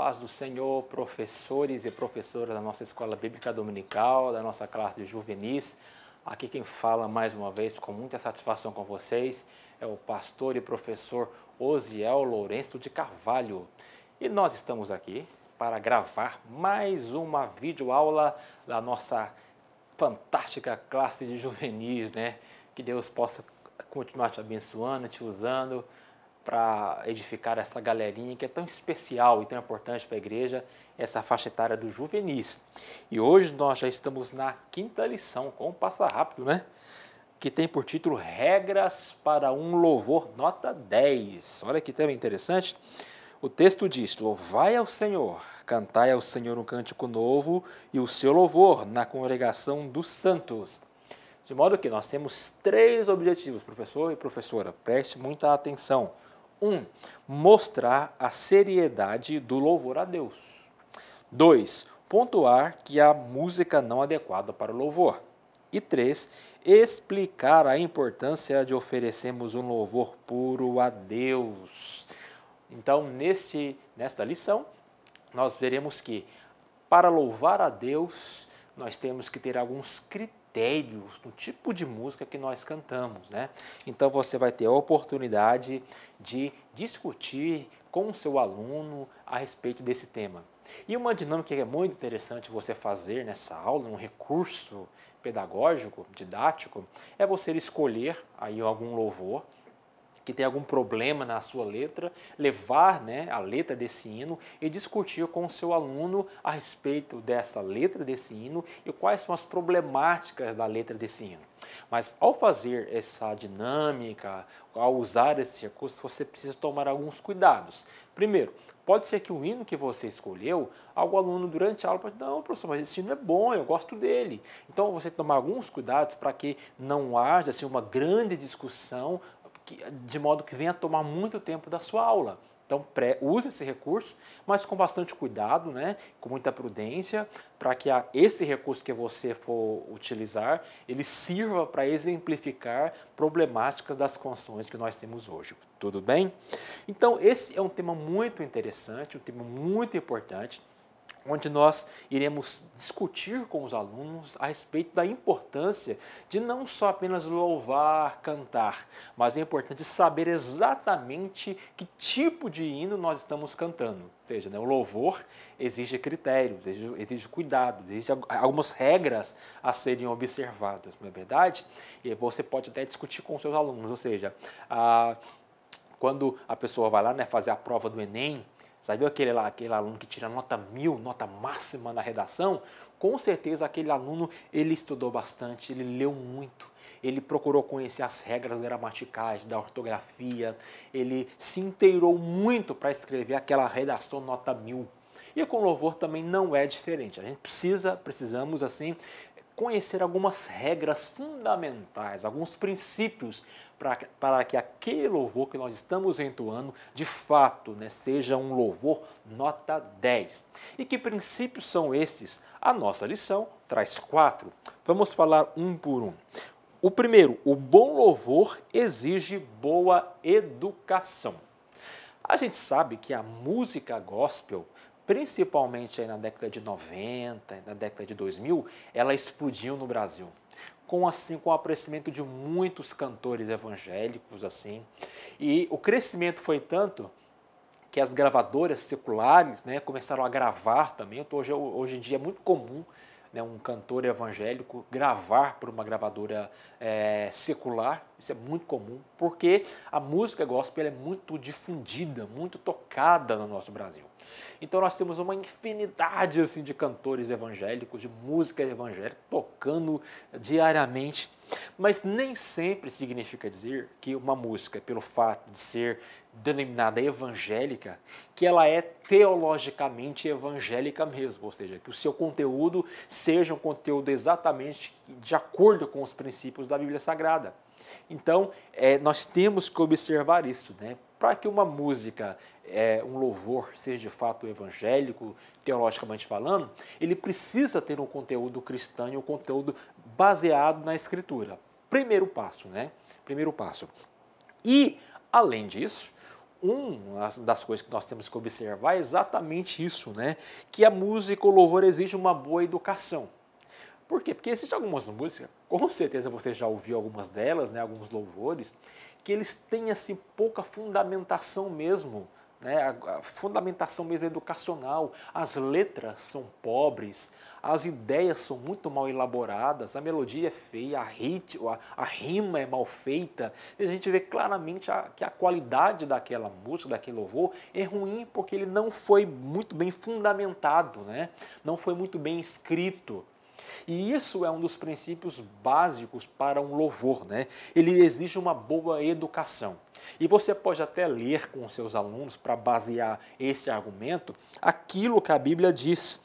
paz do Senhor, professores e professoras da nossa Escola Bíblica Dominical, da nossa classe de juvenis. Aqui quem fala mais uma vez com muita satisfação com vocês é o pastor e professor Osiel Lourenço de Carvalho. E nós estamos aqui para gravar mais uma videoaula da nossa fantástica classe de juvenis, né? Que Deus possa continuar te abençoando, te usando para edificar essa galerinha que é tão especial e tão importante para a igreja, essa faixa etária dos juvenis. E hoje nós já estamos na 5ª lição, como passa rápido, né? Que tem por título Regras para um Louvor Nota 10. Olha que tema interessante. O texto diz: louvai ao Senhor, cantai ao Senhor um cântico novo e o seu louvor na congregação dos santos. De modo que nós temos 3 objetivos, professor e professora, preste muita atenção. 1. Mostrar a seriedade do louvor a Deus. 2. Pontuar que a música não é adequada para o louvor. E 3. Explicar a importância de oferecermos um louvor puro a Deus. Então, nesta lição, nós veremos que para louvar a Deus, nós temos que ter alguns critérios no tipo de música que nós cantamos, né? Então você vai ter a oportunidade de discutir com o seu aluno a respeito desse tema. E uma dinâmica que é muito interessante você fazer nessa aula, um recurso pedagógico, didático, é você escolher aí algum louvor que tem algum problema na sua letra, levar, né, a letra desse hino e discutir com o seu aluno a respeito dessa letra desse hino e quais são as problemáticas da letra desse hino. Mas ao fazer essa dinâmica, ao usar esse recurso, você precisa tomar alguns cuidados. Primeiro, pode ser que o hino que você escolheu, algum aluno durante a aula pode dizer: não, professor, mas esse hino é bom, eu gosto dele. Então você tomar alguns cuidados para que não haja assim, uma grande discussão, de modo que venha tomar muito tempo da sua aula. Então, use esse recurso, mas com bastante cuidado, né? Com muita prudência, para que esse recurso que você for utilizar, ele sirva para exemplificar problemáticas das canções que nós temos hoje. Tudo bem? Então, esse é um tema muito interessante, um tema muito importante, onde nós iremos discutir com os alunos a respeito da importância de não só apenas louvar, cantar, mas é importante saber exatamente que tipo de hino nós estamos cantando. Veja, né, o louvor exige critérios, exige cuidado, exige algumas regras a serem observadas, não é verdade? E você pode até discutir com os seus alunos, ou seja, quando a pessoa vai lá, né, fazer a prova do Enem, sabe aquele aluno que tira nota 1000, nota máxima na redação? Com certeza aquele aluno, ele estudou bastante, ele leu muito, ele procurou conhecer as regras gramaticais, da ortografia, ele se inteirou muito para escrever aquela redação nota 1000. E com louvor também não é diferente. A gente precisamos assim, conhecer algumas regras fundamentais, alguns princípios para que aquele louvor que nós estamos entoando, de fato, né, seja um louvor nota 10. E que princípios são esses? A nossa lição traz 4. Vamos falar um por um. O primeiro, o bom louvor exige boa educação. A gente sabe que a música gospel, principalmente aí na década de 90, na década de 2000, ela explodiu no Brasil. Com o aparecimento de muitos cantores evangélicos, assim, e o crescimento foi tanto que as gravadoras seculares, né, começaram a gravar também. Hoje em dia é muito comum, né, um cantor evangélico gravar por uma gravadora secular. Isso é muito comum, porque a música gospel é muito difundida, muito tocada no nosso Brasil. Então nós temos uma infinidade assim, de cantores evangélicos, de música evangélica, tocando diariamente. Mas nem sempre significa dizer que uma música, pelo fato de ser denominada evangélica, que ela é teologicamente evangélica mesmo, ou seja, que o seu conteúdo seja um conteúdo exatamente de acordo com os princípios da Bíblia Sagrada. Então, nós temos que observar isso, né? Para que uma música, um louvor, seja de fato evangélico, teologicamente falando, ele precisa ter um conteúdo cristão, um conteúdo baseado na Escritura. Primeiro passo, né? Primeiro passo. E, além disso, uma das coisas que nós temos que observar é exatamente isso, né? Que a música, o louvor exige uma boa educação. Por quê? Porque existem algumas músicas, com certeza você já ouviu algumas delas, né, alguns louvores, que eles têm assim pouca fundamentação mesmo, né, a fundamentação mesmo educacional. As letras são pobres, as ideias são muito mal elaboradas, a melodia é feia, a rima é mal feita. E a gente vê claramente que a qualidade daquela música, daquele louvor, é ruim porque ele não foi muito bem fundamentado, né, não foi muito bem escrito. E isso é um dos princípios básicos para um louvor, né? Ele exige uma boa educação. E você pode até ler com os seus alunos, para basear esse argumento, aquilo que a Bíblia diz,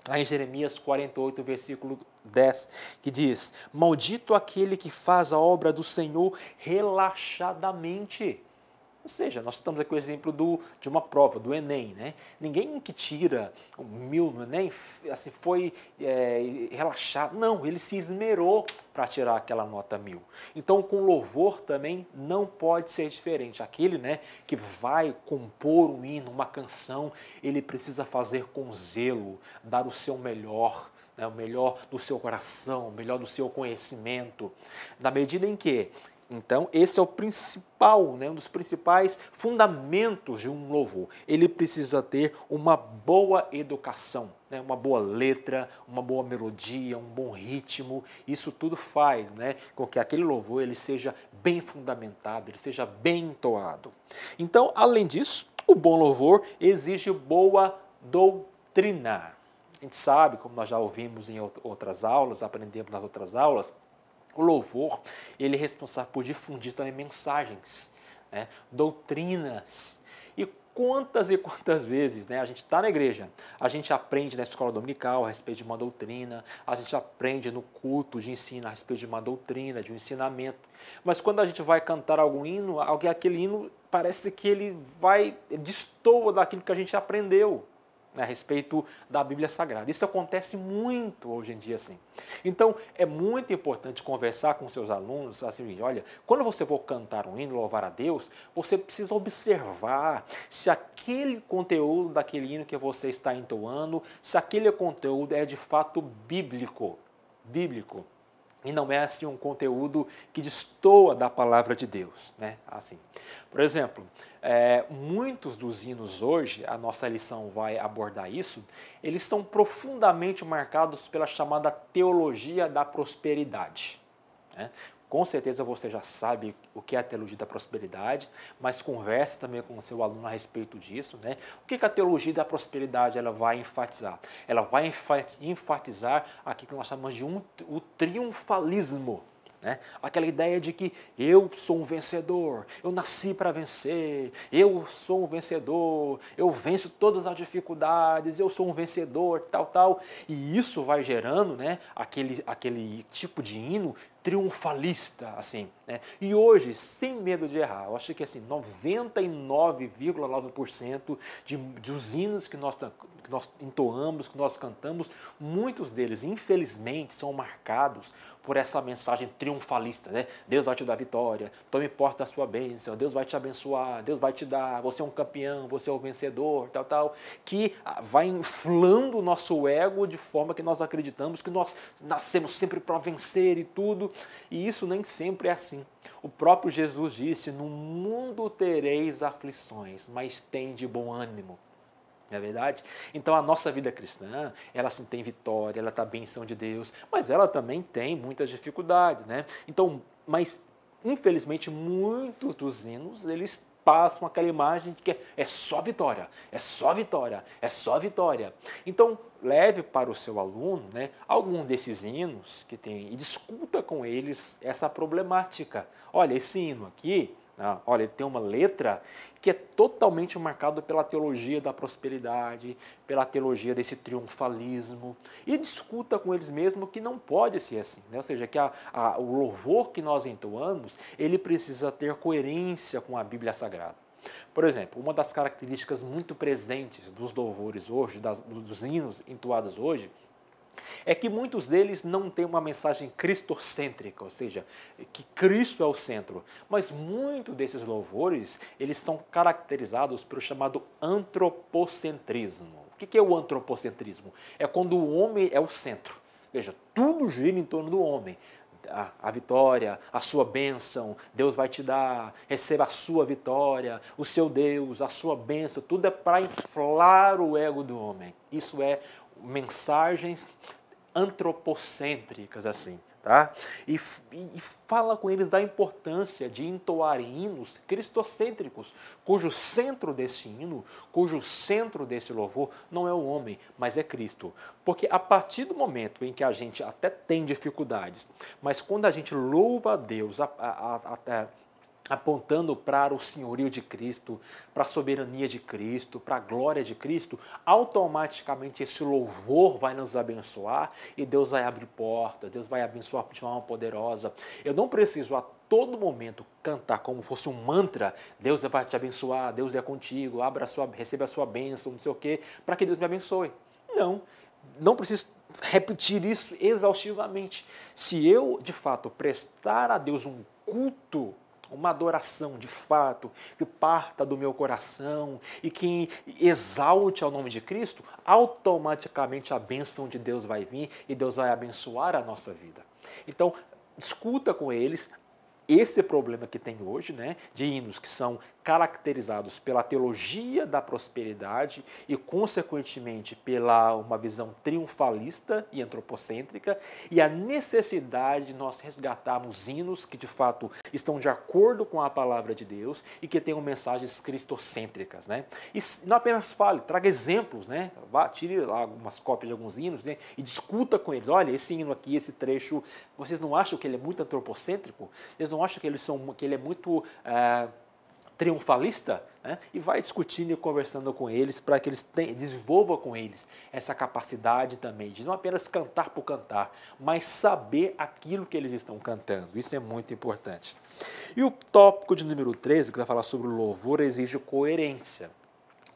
lá em Jeremias 48, versículo 10, que diz: maldito aquele que faz a obra do Senhor relaxadamente. Ou seja, nós estamos aqui com o exemplo de uma prova, do Enem, né? Ninguém que tira 1000 no Enem assim, foi relaxado. Não, ele se esmerou para tirar aquela nota 1000. Então, com louvor também não pode ser diferente. Aquele, né, que vai compor um hino, uma canção, ele precisa fazer com zelo, dar o seu melhor, né, o melhor do seu coração, o melhor do seu conhecimento. Na medida em que então, esse é o principal, né, um dos principais fundamentos de um louvor. Ele precisa ter uma boa educação, né, uma boa letra, uma boa melodia, um bom ritmo. Isso tudo faz, né, com que aquele louvor ele seja bem fundamentado, ele seja bem entoado. Então, além disso, o bom louvor exige boa doutrina. A gente sabe, como nós já ouvimos em outras aulas, aprendemos nas outras aulas, o louvor, ele é responsável por difundir também mensagens, né, doutrinas. E quantas vezes, né, a gente está na igreja, a gente aprende na escola dominical a respeito de uma doutrina, a gente aprende no culto de ensino a respeito de uma doutrina, de um ensinamento. Mas quando a gente vai cantar algum hino, aquele hino parece que ele destoa daquilo que a gente aprendeu, né, a respeito da Bíblia Sagrada. Isso acontece muito hoje em dia, assim. Então, é muito importante conversar com seus alunos, assim, olha, quando você for cantar um hino, louvar a Deus, você precisa observar se aquele conteúdo daquele hino que você está entoando, se aquele conteúdo é de fato bíblico. E não é assim um conteúdo que destoa da palavra de Deus, né? Assim, por exemplo, muitos dos hinos hoje, a nossa lição vai abordar isso, eles são profundamente marcados pela chamada teologia da prosperidade, né? Com certeza você já sabe o que é a teologia da prosperidade, mas converse também com o seu aluno a respeito disso, né? O que a teologia da prosperidade ela vai enfatizar? Ela vai enfatizar aquilo que nós chamamos de o triunfalismo, né? Aquela ideia de que eu sou um vencedor, eu nasci para vencer, eu sou um vencedor, eu venço todas as dificuldades, eu sou um vencedor, tal. E isso vai gerando, né, aquele tipo de hino triunfalista, assim, né? E hoje, sem medo de errar, eu acho que assim, 99,9% dos hinos que nós entoamos, que nós cantamos, muitos deles, infelizmente, são marcados por essa mensagem triunfalista, né? Deus vai te dar vitória, tome posse da sua bênção, Deus vai te abençoar, Deus vai te dar, você é um campeão, você é um vencedor, tal, que vai inflando o nosso ego de forma que nós acreditamos que nós nascemos sempre para vencer e tudo, e isso nem sempre é assim. O próprio Jesus disse, no mundo tereis aflições, mas tende bom ânimo. Não é verdade? Então a nossa vida cristã, ela sim tem vitória, ela está bênção de Deus, mas ela também tem muitas dificuldades, né? Então, mas infelizmente muitos dos hinos, eles passam aquela imagem de que é só vitória, é só vitória, é só vitória. Então leve para o seu aluno, né, algum desses hinos que tem e discuta com eles essa problemática. Olha, esse hino aqui, olha, ele tem uma letra que é totalmente marcada pela teologia da prosperidade, pela teologia desse triunfalismo, e discuta com eles mesmo que não pode ser assim, né? Ou seja, que o louvor que nós entoamos, ele precisa ter coerência com a Bíblia Sagrada. Por exemplo, uma das características muito presentes dos louvores hoje, dos hinos entoados hoje, é que muitos deles não têm uma mensagem cristocêntrica, ou seja, que Cristo é o centro. Mas muitos desses louvores, eles são caracterizados pelo chamado antropocentrismo. O que é o antropocentrismo? É quando o homem é o centro. Veja, tudo gira em torno do homem. A vitória, a sua bênção, Deus vai te dar, receba a sua vitória, o seu Deus, a sua bênção, tudo é para inflar o ego do homem. Isso é mensagens antropocêntricas assim, tá? E fala com eles da importância de entoar hinos cristocêntricos, cujo centro desse hino, cujo centro desse louvor não é o homem, mas é Cristo. Porque a partir do momento em que a gente até tem dificuldades, mas quando a gente louva a Deus, apontando para o senhorio de Cristo, para a soberania de Cristo, para a glória de Cristo, automaticamente esse louvor vai nos abençoar e Deus vai abrir portas, Deus vai abençoar de forma poderosa. Eu não preciso a todo momento cantar como fosse um mantra, Deus vai te abençoar, Deus é contigo, receba a sua bênção, não sei o quê, para que Deus me abençoe. Não preciso repetir isso exaustivamente. Se eu, de fato, prestar a Deus um culto, uma adoração de fato, que parta do meu coração e que exalte ao nome de Cristo, automaticamente a bênção de Deus vai vir e Deus vai abençoar a nossa vida. Então, discuta com eles esse problema que tem hoje, né, de hinos que são caracterizados pela teologia da prosperidade e, consequentemente, pela uma visão triunfalista e antropocêntrica, e a necessidade de nós resgatarmos hinos que, de fato, estão de acordo com a palavra de Deus e que tenham mensagens cristocêntricas, né? E não apenas fale, traga exemplos, né? Tire lá algumas cópias de alguns hinos, né, e discuta com eles. Olha, esse hino aqui, esse trecho, vocês não acham que ele é muito antropocêntrico? Vocês não acham que ele é muito triunfalista? Né? E vai discutindo e conversando com eles para que eles desenvolvam com eles essa capacidade também de não apenas cantar por cantar, mas saber aquilo que eles estão cantando. Isso é muito importante. E o tópico de número 13, que vai falar sobre o louvor, exige coerência.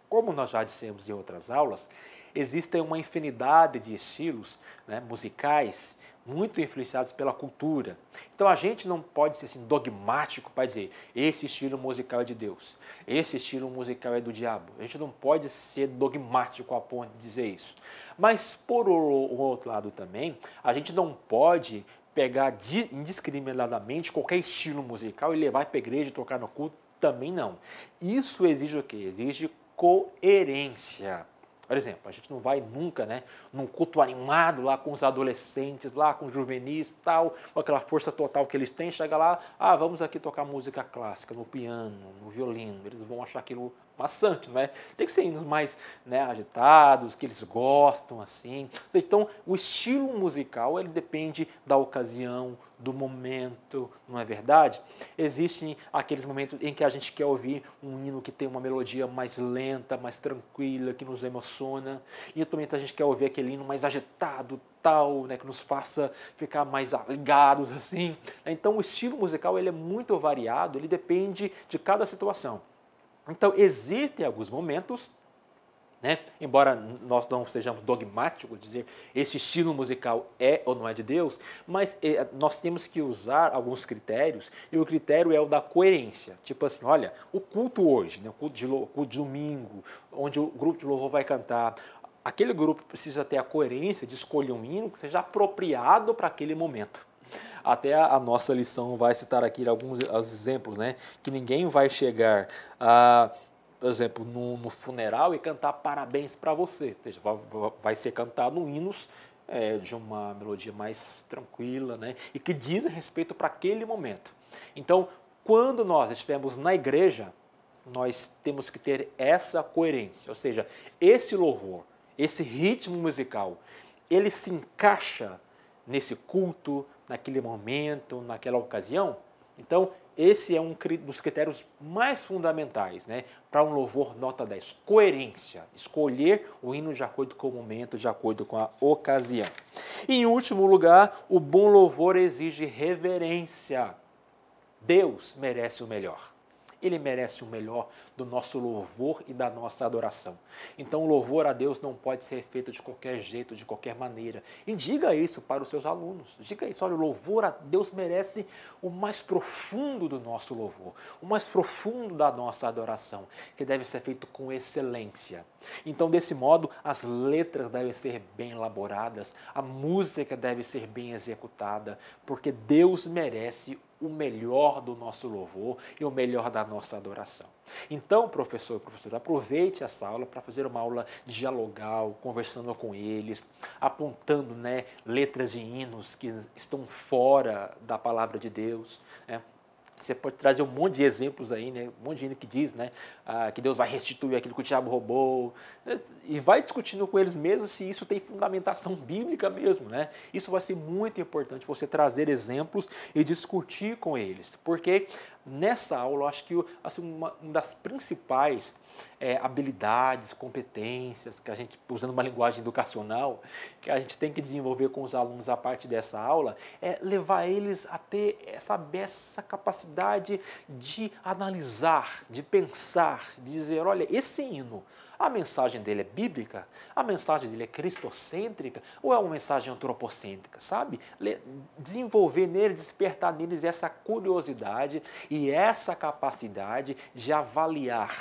Como nós já dissemos em outras aulas, existem uma infinidade de estilos, né, musicais muito influenciados pela cultura. Então a gente não pode ser assim, dogmático para dizer esse estilo musical é de Deus, esse estilo musical é do diabo. A gente não pode ser dogmático a ponto de dizer isso. Mas por outro lado também, a gente não pode pegar indiscriminadamente qualquer estilo musical e levar para a igreja e tocar no culto, também não. Isso exige o quê? Exige coerência. Por exemplo, a gente não vai nunca, né, num culto animado lá com os adolescentes, lá com os juvenis, tal, com aquela força total que eles têm, chega lá, vamos aqui tocar música clássica, no piano, no violino, eles vão achar aquilo maçante, não é? Tem que ser hinos mais, né, agitados, que eles gostam, assim. Então, o estilo musical, ele depende da ocasião, do momento, não é verdade? Existem aqueles momentos em que a gente quer ouvir um hino que tem uma melodia mais lenta, mais tranquila, que nos emociona, e outro momento a gente quer ouvir aquele hino mais agitado, tal, né, que nos faça ficar mais ligados, assim. Então, o estilo musical, ele é muito variado, ele depende de cada situação. Então, existem alguns momentos, né, embora nós não sejamos dogmáticos, dizer esse estilo musical é ou não é de Deus, mas nós temos que usar alguns critérios, e o critério é o da coerência. Tipo assim, olha, o culto hoje, né, o culto de domingo, onde o grupo de louvor vai cantar, aquele grupo precisa ter a coerência de escolher um hino que seja apropriado para aquele momento. Até a nossa lição vai citar aqui alguns exemplos, né? Que ninguém vai chegar, por exemplo, no funeral e cantar parabéns para você. Ou seja, vai ser cantado hinos de uma melodia mais tranquila, né? E que diz respeito para aquele momento. Então, quando nós estivermos na igreja, nós temos que ter essa coerência. Ou seja, esse louvor, esse ritmo musical, ele se encaixa nesse culto, naquele momento, naquela ocasião. Então, esse é um dos critérios mais fundamentais, né, para um louvor nota 10, coerência, escolher o hino de acordo com o momento, de acordo com a ocasião. E, em último lugar, o bom louvor exige reverência. Deus merece o melhor. Ele merece o melhor do nosso louvor e da nossa adoração. Então o louvor a Deus não pode ser feito de qualquer jeito, de qualquer maneira. E diga isso para os seus alunos. Diga isso, olha, o louvor a Deus merece o mais profundo do nosso louvor, o mais profundo da nossa adoração, que deve ser feito com excelência. Então, desse modo, as letras devem ser bem elaboradas, a música deve ser bem executada, porque Deus merece o melhor do nosso louvor e o melhor da nossa adoração. Então, professor e professora, aproveite essa aula para fazer uma aula dialogal, conversando com eles, apontando, né, letras de hinos que estão fora da palavra de Deus, né? Você pode trazer um monte de exemplos aí, né? Um monte de hino que diz, né, que Deus vai restituir aquilo que o diabo roubou. E vai discutindo com eles mesmo se isso tem fundamentação bíblica mesmo, né? Isso vai ser muito importante, você trazer exemplos e discutir com eles. Porque nessa aula, eu acho que assim, uma das principais habilidades, competências, que a gente, usando uma linguagem educacional, que a gente tem que desenvolver com os alunos a partir dessa aula, é levar eles a ter essa capacidade de analisar, de pensar, de dizer, olha, esse hino, a mensagem dele é bíblica? A mensagem dele é cristocêntrica? Ou é uma mensagem antropocêntrica, sabe? Desenvolver neles, despertar neles essa curiosidade e essa capacidade de avaliar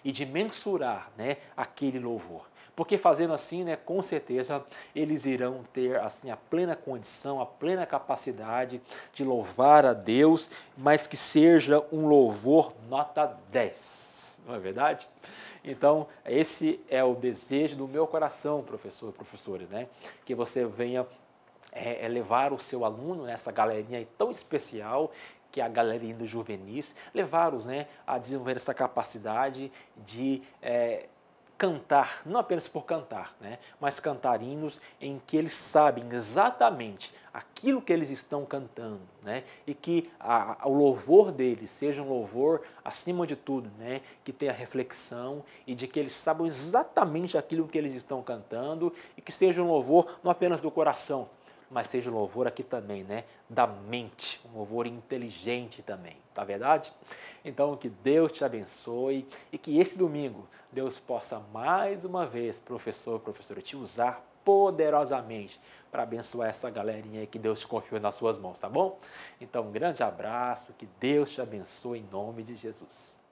e de mensurar, né, aquele louvor. Porque fazendo assim, né, com certeza, eles irão ter assim, a plena condição, a plena capacidade de louvar a Deus, mas que seja um louvor nota 10, não é verdade? Então, esse é o desejo do meu coração, professor e professores, né? Que você venha levar o seu aluno nessa galerinha aí tão especial, que é a galerinha do juvenis, levá-los, né, a desenvolver essa capacidade de cantar, não apenas por cantar, né, mas cantar hinos em que eles sabem exatamente aquilo que eles estão cantando, né, e que o louvor deles seja um louvor, acima de tudo, né, que tenha reflexão e de que eles saibam exatamente aquilo que eles estão cantando e que seja um louvor não apenas do coração, mas seja um louvor aqui também, né, da mente, um louvor inteligente também, tá verdade? Então, que Deus te abençoe e que esse domingo Deus possa mais uma vez, professor, professora, te usar poderosamente para abençoar essa galerinha aí que Deus te confiou nas suas mãos, tá bom? Então, um grande abraço, que Deus te abençoe em nome de Jesus.